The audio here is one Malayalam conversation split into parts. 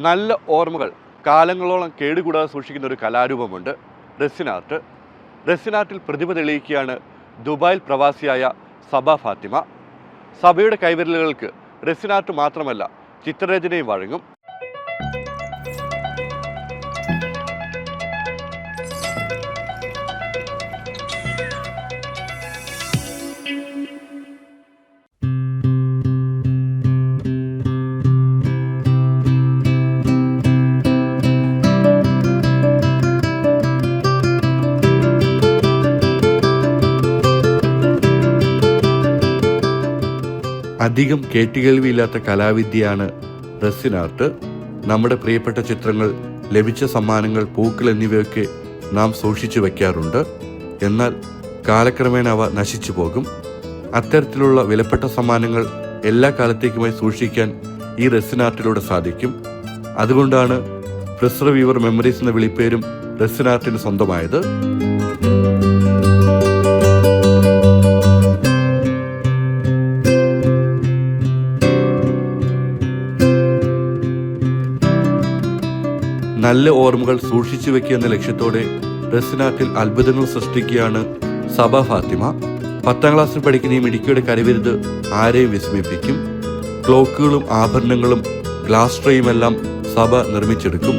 നല്ല ഓർമ്മകൾ കാലങ്ങളോളം കേടുകൂടാതെ സൂക്ഷിക്കുന്ന ഒരു കലാരൂപമുണ്ട്, റെസിൻ ആർട്ട്. റെസിൻ ആർട്ടിൽ പ്രതിഭ തെളിയിക്കുകയാണ് ദുബായിൽ പ്രവാസിയായ സബ ഫാത്തിമ. സബയുടെ കൈവിരലുകൾക്ക് റെസിൻ ആർട്ട് മാത്രമല്ല, ചിത്രരചനയും വഴങ്ങും. അധികം കേട്ടുകേൾവിയില്ലാത്ത കലാവിദ്യയാണ് റെസിൻ ആർട്ട്. നമ്മുടെ പ്രിയപ്പെട്ട ചിത്രങ്ങൾ, ലഭിച്ച സമ്മാനങ്ങൾ, പൂക്കൾ എന്നിവയൊക്കെ നാം സൂക്ഷിച്ചു വയ്ക്കാറുണ്ട്. എന്നാൽ കാലക്രമേണ അവ നശിച്ചു പോകും. അത്തരത്തിലുള്ള വിലപ്പെട്ട സമ്മാനങ്ങൾ എല്ലാ കാലത്തേക്കുമായി സൂക്ഷിക്കാൻ ഈ റെസിൻ ആർട്ടിലൂടെ സാധിക്കും. അതുകൊണ്ടാണ് പ്രിസർവ് യുവർ മെമ്മറീസ് എന്ന വിളിപ്പേരും റെസിൻ ആർട്ടിന് സ്വന്തമായത്. നല്ല ഓർമ്മകൾ സൂക്ഷിച്ചു വെക്കുക എന്ന ലക്ഷ്യത്തോടെ റെസിൻ ആർട്ടിൽ അത്ഭുതങ്ങൾ സൃഷ്ടിക്കുകയാണ് സബ ഫാത്തിമ. 10ാം ക്ലാസ്സിൽ പഠിക്കുന്ന ഈ മിടുക്കിയുടെ കരവിരുത് ആരെയും വിസ്മയിപ്പിക്കും. ക്ലോക്കുകളും ആഭരണങ്ങളും ഗ്ലാസ് ട്രേയുമെല്ലാം സബ നിർമ്മിച്ചെടുക്കും.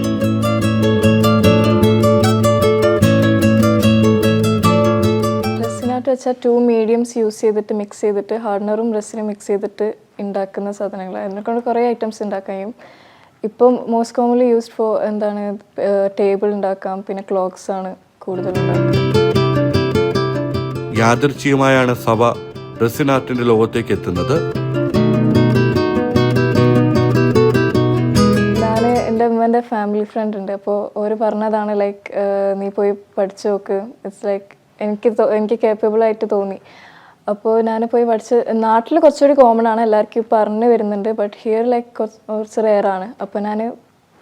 റെസിൻ ആർട്ട് വെച്ചാൽ 2 മീഡിയംസ് യൂസ് ചെയ്തിട്ട് മിക്സ് ചെയ്തിട്ട് ഹാർഡനറും റെസിനും മിക്സ് ചെയ്തിട്ട് ഉണ്ടാക്കുന്ന സാധനങ്ങൾ. അതിനെക്കൊണ്ട് കുറേ ഐറ്റംസ് ഉണ്ടാക്കാൻ കഴിയും. ഇപ്പം most commonly used for table ഉണ്ടാക്കാം, പിന്നെ ക്ലോക്സ് ആണ് കൂടുതൽ ഉണ്ടാക്കുക. യാദൃച്ഛികമായാണ് സബ റെസിൻ ആർട്ടിന്റെ ലോകത്തേക്ക് എത്തുന്നത്. ഞാൻ എൻ്റെ ഉമ്മേൻ്റെ ഫാമിലി ഫ്രണ്ട് ഉണ്ട്, അപ്പോൾ ഓര് പറഞ്ഞതാണ് നീ പോയി പഠിച്ചു നോക്ക്, ഇറ്റ്സ് എനിക്ക് കേപ്പബിൾ ആയിട്ട് തോന്നി. അപ്പോൾ ഞാൻ പോയി പഠിച്ച്, നാട്ടിൽ കുറച്ചുകൂടി കോമൺ ആണ്, എല്ലാവർക്കും പറഞ്ഞു വരുന്നുണ്ട്. ബട്ട് ഹിയർ കുറച്ച് റെയർ ആണ്. അപ്പോൾ ഞാൻ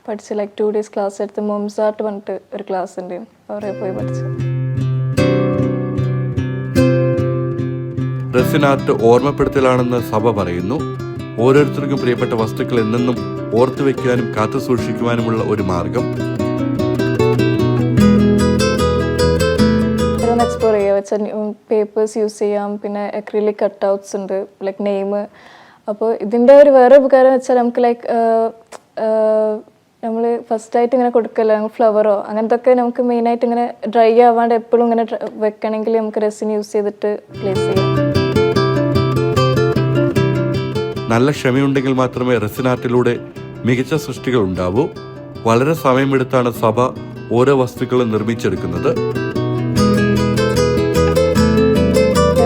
പഠിച്ച് 2 days ക്ലാസ് എടുത്ത് മോംസ് ആർട്ട് പറഞ്ഞിട്ട് ഒരു ക്ലാസ് ഉണ്ട്, അവിടെ പോയി പഠിച്ചു. റെസിൻ ആർട്ട് ഓർമ്മപ്പെടുത്തലാണെന്ന് സഭ പറയുന്നു. ഓരോരുത്തർക്കും പ്രിയപ്പെട്ട വസ്തുക്കൾ എന്നെന്നും ഓർത്തു വെക്കാനും കാത്തു സൂക്ഷിക്കുവാനുമുള്ള ഒരു മാർഗം. എക്സ്പ്ലോർ ചെയ്യുക വെച്ചാൽ പേപ്പേഴ്സ് യൂസ് ചെയ്യാം, പിന്നെ അക്രിലിക് കട്ട്ഔട്ട്സ് ഉണ്ട്, നെയിം. അപ്പോൾ ഇതിൻ്റെ ഒരു വേറെ ഉപകാരം വെച്ചാൽ നമുക്ക് നമ്മൾ ഫസ്റ്റായിട്ട് ഇങ്ങനെ കൊടുക്കല്ലോ, ഫ്ലവറോ അങ്ങനത്തെ ഒക്കെ നമുക്ക് മെയിനായിട്ട് ഇങ്ങനെ ഡ്രൈ ആവാണ്ട് എപ്പോഴും ഇങ്ങനെ വെക്കണമെങ്കിൽ നമുക്ക് റെസിൻ യൂസ് ചെയ്തിട്ട് പ്ലേസ് ചെയ്യാം. നല്ല ക്ഷമയുണ്ടെങ്കിൽ മാത്രമേ റെസിൻ ആർട്ടിലൂടെ മികച്ച സൃഷ്ടികൾ ഉണ്ടാവൂ. വളരെ സമയമെടുത്താണ് സഭ ഓരോ വസ്തുക്കളും നിർമ്മിച്ചെടുക്കുന്നത്.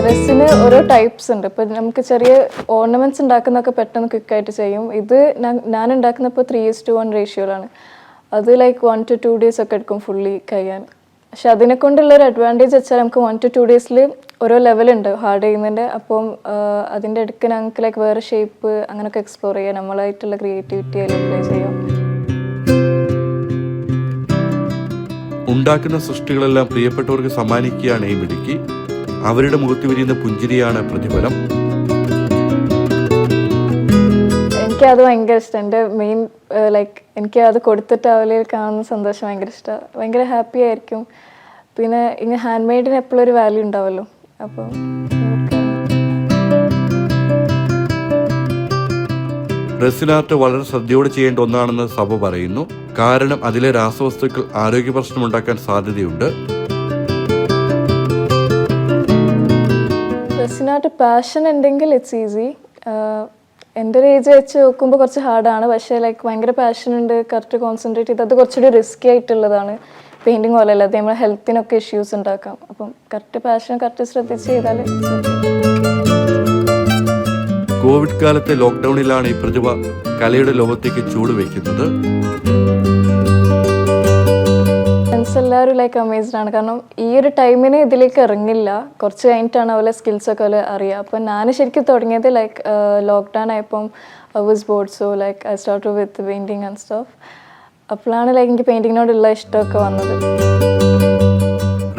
റെസിന് ഓരോ ടൈപ്സ് ഉണ്ട്. ഇപ്പം നമുക്ക് ചെറിയ ഓർണമെന്റ്സ് ഉണ്ടാക്കുന്നതൊക്കെ പെട്ടെന്ന് ക്വിക്കായിട്ട് ചെയ്യും. ഇത് ഞാൻ ഉണ്ടാക്കുന്നപ്പോൾ 3:1 റേഷ്യോയിലാണ്. അത് 1 to 2 days ഒക്കെ എടുക്കും ഫുള്ളി കഴിയാൻ. പക്ഷെ അതിനെ കൊണ്ടുള്ളൊരു അഡ്വാൻറ്റേജ് വെച്ചാൽ നമുക്ക് 1 to 2 days ഓരോ ലെവലുണ്ട് ഹാർഡ് ചെയ്യുന്നതിൻ്റെ. അപ്പം അതിൻ്റെ അടുക്ക് ഞങ്ങൾക്ക് വേറെ ഷേപ്പ് അങ്ങനെയൊക്കെ എക്സ്പ്ലോർ ചെയ്യാം, നമ്മളായിട്ടുള്ള ക്രിയേറ്റിവിറ്റി അതിൽ അപ്ലൈ ചെയ്യാം. ഉണ്ടാക്കുന്ന സൃഷ്ടികളെല്ലാം പ്രിയപ്പെട്ടവർക്ക് സമ്മാനിക്കുകയാണ് ഈ മിടുക്കി. അവരുടെ മുഖത്ത് വിരിയുന്ന പുഞ്ചിരിയാണ് പ്രതിഫലം. എനിക്കത് ഭയങ്കര ഇഷ്ടം. എൻ്റെ മെയിൻ എനിക്ക് അത് കൊടുത്തിട്ട് അവരിൽ കാണുന്ന സന്തോഷം ഭയങ്കര ഇഷ്ടമാണ്. ഭയങ്കര ഹാപ്പി ആയിരിക്കും. പിന്നെ ഇങ്ങനെ ഹാൻഡ് മെയ്ഡിന് എപ്പോഴും ഒരു വാല്യൂ ഉണ്ടാവുമല്ലോ. അപ്പോൾ റെസിൻ ആർട്ട് വളരെ ശ്രദ്ധയോടെ ചെയ്യേണ്ട ഒന്നാണെന്ന് സഭ പറയുന്നു. കാരണം അതിലെ രാസവസ്തുക്കൾ ആരോഗ്യ പ്രശ്നമുണ്ടാക്കാൻ സാധ്യതയുണ്ട്. റെസിൻ ആർട്ട് പാഷൻ ഉണ്ടെങ്കിൽ ഇറ്റ്സ് ഈസി. എൻ്റെ ഒരു ഏജ് വെച്ച് നോക്കുമ്പോൾ കുറച്ച് ഹാർഡാണ്. പക്ഷേ ഭയങ്കര പാഷൻ ഉണ്ട്, കറക്റ്റ് കോൺസെൻട്രേറ്റ് ചെയ്ത് അത് കുറച്ചുകൂടി റിസ്കി ആയിട്ടുള്ളതാണ്. പെയിൻറ്റിങ് പോലെ അല്ലാതെ നമ്മുടെ ഹെൽത്തിനൊക്കെ ഇഷ്യൂസ് ഉണ്ടാക്കാം. അപ്പം കറക്റ്റ് പാഷൻ കറക്റ്റ് ശ്രദ്ധിച്ച് ചെയ്താൽ. കോവിഡ് കാലത്തെ ലോക്ക്ഡൌണിലാണ് ഈ പ്രതിഭ കലയുടെ ലോകത്തേക്ക് ചൂടുവെക്കുന്നത്. ഫ്രണ്ട്സ് എല്ലാവരും അമേസ്ഡ് ആണ്. കാരണം ഈ ഒരു ടൈമിന് ഇതിലേക്ക് ഇറങ്ങില്ല, കുറച്ച് കഴിഞ്ഞിട്ടാണ് അവരെ സ്കിൽസൊക്കെ അവരെ അറിയുക. അപ്പം ഞാൻ ശരിക്കും തുടങ്ങിയത് ലോക്ക്ഡൗൺ ആയപ്പം I was board, so I start with painting and stuff. അപ്പോഴാണ് എനിക്ക് പെയിൻറ്റിങ്ങിനോടുള്ള ഇഷ്ടമൊക്കെ വന്നത്.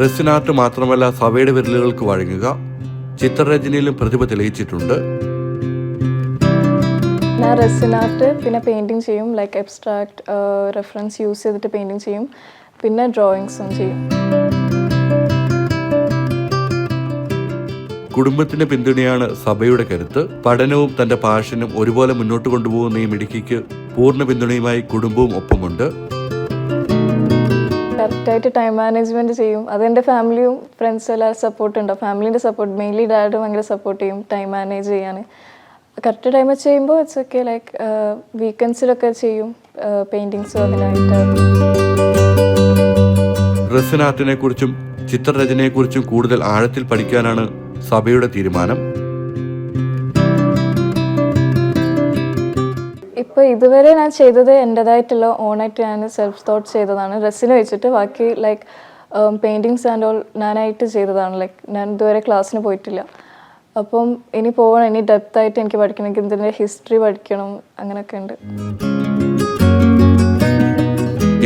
റെസിൻ ആർട്ട് മാത്രമല്ല, സഭയുടെ വിരലുകൾക്ക് വഴങ്ങുക ചിത്രരചനയിലും പ്രതിഭ തെളിയിച്ചിട്ടുണ്ട്. ഞാൻ ഞാൻ റെസിൻ ആർട്ട് പിന്നെ പെയിൻറ്റിങ് ചെയ്യും, ലൈക്ക് എബ്സ്ട്രാക്ട് റെഫറൻസ് യൂസ് ചെയ്തിട്ട് പെയിൻറ്റിങ് ചെയ്യും, പിന്നെ ഡ്രോയിങ്സും ചെയ്യും. കുടുംബത്തിന്റെ പിന്തുണയാണ് സഭയുടെ കരുത്ത്. പഠനവും തന്റെ പാഷനും ഒരുപോലെ മുന്നോട്ട് കൊണ്ടുപോകുന്ന ഈ മിടുക്കിക്ക് പൂർണ്ണ പിന്തുണയുമായി കുടുംബവും ഒപ്പമുണ്ട്. കറക്റ്റായിട്ട് ടൈം മാനേജ്മെൻറ്റ് ചെയ്യും. അതെൻ്റെ ഫാമിലിയും ഫ്രണ്ട്സും എല്ലാവരും സപ്പോർട്ട് ഉണ്ടാവും. ഫാമിലീൻ്റെ സപ്പോർട്ട്, മെയിൻലി ഡാഡ് ഭയങ്കര സപ്പോർട്ട് ചെയ്യും ടൈം മാനേജ് ചെയ്യാൻ. കറക്റ്റ് ടൈമിൽ ചെയ്യുമ്പോൾ ഇറ്റ്സ് ഓക്കെ. ലൈക്ക് വീക്കെൻഡ്സിലൊക്കെ ചെയ്യും പെയിൻറ്റിങ്സും അതിനായിട്ട്. റെസിൻ ആർട്ടിനെ കുറിച്ചും ചിത്രരചനയെക്കുറിച്ചും കൂടുതൽ ആഴത്തിൽ പഠിക്കാനാണ് സഭയുടെ തീരുമാനം. ഇപ്പോൾ ഇതുവരെ ഞാൻ ചെയ്തത് എൻ്റെതായിട്ടുള്ള ഓണായിട്ട് ഞാൻ സെൽഫ് തോട്ട് ചെയ്തതാണ്. റെസിന് വെച്ചിട്ട് ബാക്കി ലൈക്ക് പെയിൻറ്റിങ്സ് ആൻഡ് ഓൾ ഞാനായിട്ട് ചെയ്തതാണ്. ലൈക്ക് ഞാൻ ഇതുവരെ ക്ലാസ്സിന് പോയിട്ടില്ല. അപ്പം ഇനി പോകണം, ഇനി ഡെപ്തായിട്ട് എനിക്ക് പഠിക്കണമെങ്കിൽ ഇതിൻ്റെ ഹിസ്റ്ററി പഠിക്കണം, അങ്ങനെയൊക്കെ ഉണ്ട്.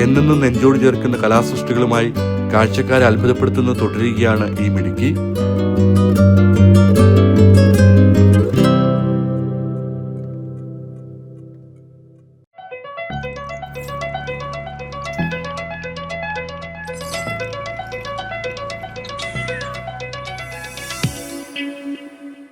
എന്നെന്നും നെഞ്ചോട് ചേർക്കുന്ന കലാസൃഷ്ടികളുമായി കാഴ്ചക്കാരെ അത്ഭുതപ്പെടുത്തുന്ന തുടരുകയാണ് ഈ മിടുക്കി.